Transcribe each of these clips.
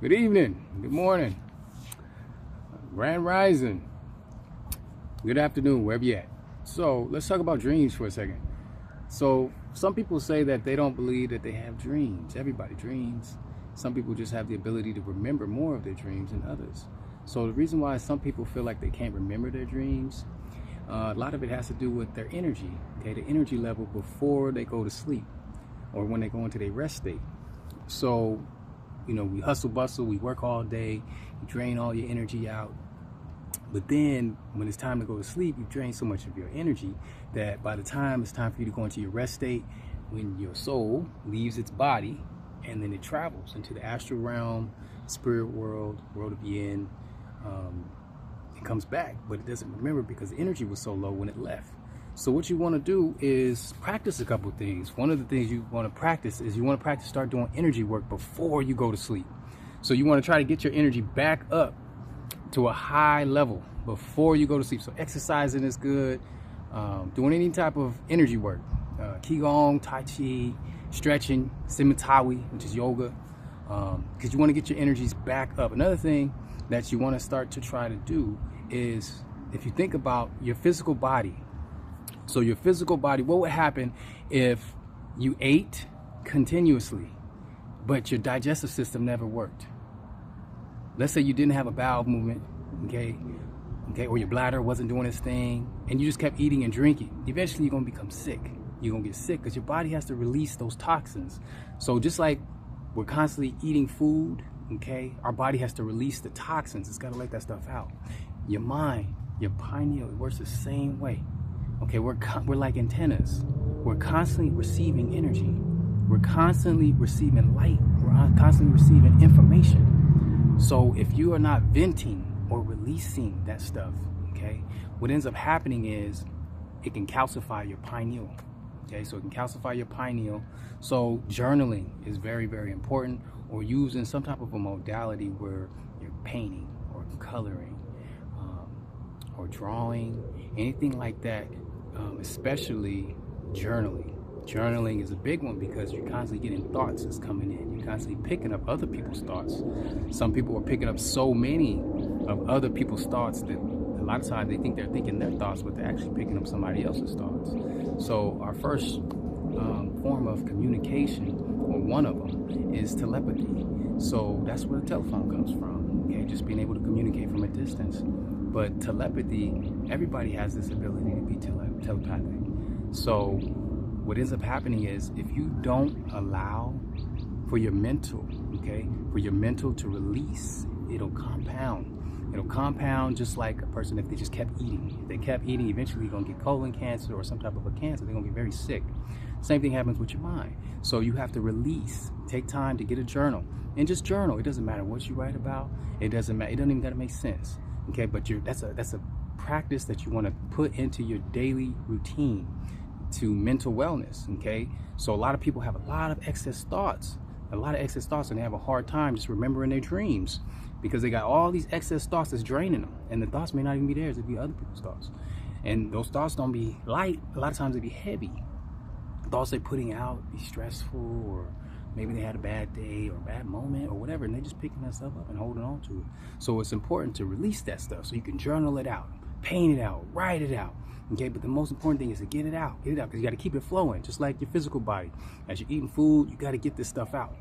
Good evening, good morning, grand rising, good afternoon, wherever you at. So let's talk about dreams for a second. So some people say that they don't believe that they have dreams. Everybody dreams. Some people just have the ability to remember more of their dreams than others. So the reason why some people feel like they can't remember their dreams, a lot of it has to do with their energy, okay, the energy level before they go to sleep or when they go into their rest state. So we hustle bustle, we work all day, you drain all your energy out. But then when it's time to go to sleep, you drain so much of your energy that by the time it's time for you to go into your rest state, when your soul leaves its body and then it travels into the astral realm, spirit world, world of yin, it comes back, but it doesn't remember because the energy was so low when it left. So what you want to do is practice a couple things. One of the things you want to practice is start doing energy work before you go to sleep. So you want to try to get your energy back up to a high level before you go to sleep. So exercising is good. Doing any type of energy work, qigong, tai chi, stretching, simitawi, which is yoga, because you want to get your energies back up. Another thing that you want to start to try to do is, if you think about your physical body. So your physical body, what would happen if you ate continuously, but your digestive system never worked? Let's say you didn't have a bowel movement, okay, or your bladder wasn't doing its thing, and you just kept eating and drinking. Eventually, you're gonna become sick. You're gonna get sick because your body has to release those toxins. So just like we're constantly eating food, okay, our body has to release the toxins. It's gotta let that stuff out. Your mind, your pineal, it works the same way. Okay, we're like antennas. We're constantly receiving energy. We're constantly receiving light. We're constantly receiving information. So if you are not venting or releasing that stuff, okay, what ends up happening is it can calcify your pineal. Okay, so it can calcify your pineal. So journaling is very, very important, or using some type of a modality where you're painting or coloring or drawing, anything like that. Especially journaling. Journaling is a big one because you're constantly getting thoughts that's coming in. You're constantly picking up other people's thoughts. Some people are picking up so many of other people's thoughts that a lot of times they think they're thinking their thoughts, but they're actually picking up somebody else's thoughts. So our first form of communication, or one of them, is telepathy. So that's where the telephone comes from. Okay, just being able to communicate from a distance. But telepathy, everybody has this ability to be telepathic. So what ends up happening is, if you don't allow for your mental, to release, it'll compound. It'll compound just like a person if they just kept eating. If they kept eating, eventually you're going to get colon cancer or some type of a cancer. They're going to be very sick. Same thing happens with your mind. So you have to release. Take time to get a journal. And just journal. It doesn't matter what you write about. It doesn't matter. It doesn't even got to make sense. Okay, but that's a practice that you want to put into your daily routine to mental wellness. Okay, so a lot of people have a lot of excess thoughts, and they have a hard time just remembering their dreams because they got all these excess thoughts that's draining them, and the thoughts may not even be theirs; it'd be other people's thoughts, and those thoughts don't be light. A lot of times they be heavy. Thoughts they're putting out be stressful, or maybe they had a bad day or a bad moment or whatever, and they're just picking that stuff up and holding on to it. So it's important to release that stuff so you can journal it out, paint it out, write it out. Okay, but the most important thing is to get it out, because you got to keep it flowing, just like your physical body. As you're eating food, you got to get this stuff out.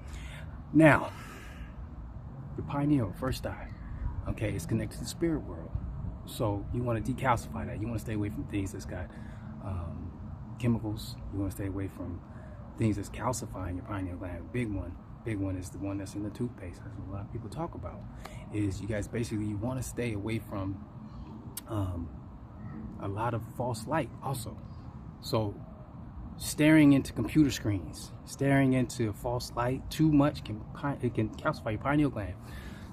Now, your pineal, first eye, okay, it's connected to the spirit world. So you want to decalcify that. You want to stay away from things that's got chemicals. You want to stay away from things that's calcifying your pineal gland. Big one is the one that's in the toothpaste. That's what a lot of people talk about. Is you guys basically, you want to stay away from a lot of false light also. So staring into computer screens, staring into false light too much can calcify your pineal gland.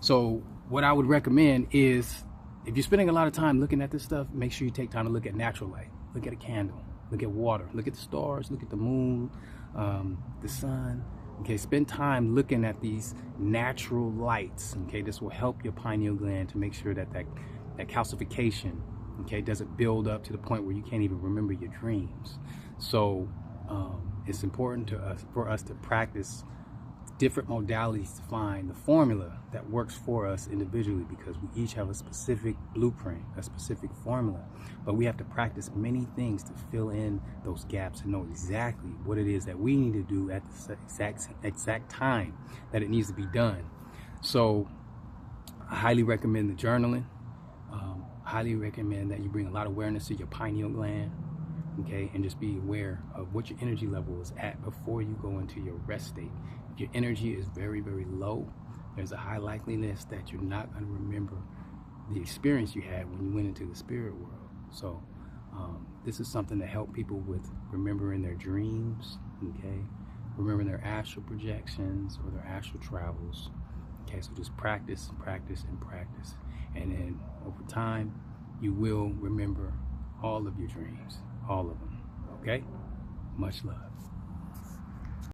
So what I would recommend is, if you're spending a lot of time looking at this stuff, make sure you take time to look at natural light. Look at a candle, look at water, look at the stars, look at the moon, the sun. Okay, spend time looking at these natural lights. Okay, this will help your pineal gland to make sure that calcification, okay, doesn't build up to the point where you can't even remember your dreams. So it's important for us to practice different modalities to find the formula that works for us individually, because we each have a specific blueprint, a specific formula. But we have to practice many things to fill in those gaps and know exactly what it is that we need to do at the exact time that it needs to be done. So I highly recommend the journaling. Highly recommend that you bring a lot of awareness to your pineal gland, okay, and just be aware of what your energy level is at before you go into your rest state. If your energy is very, very low, there's a high likeliness that you're not going to remember the experience you had when you went into the spirit world. So this is something to help people with remembering their dreams, okay, remembering their astral projections or their astral travels. Okay, so just practice, practice, and practice. And then over time, you will remember all of your dreams, all of them. Okay? Much love.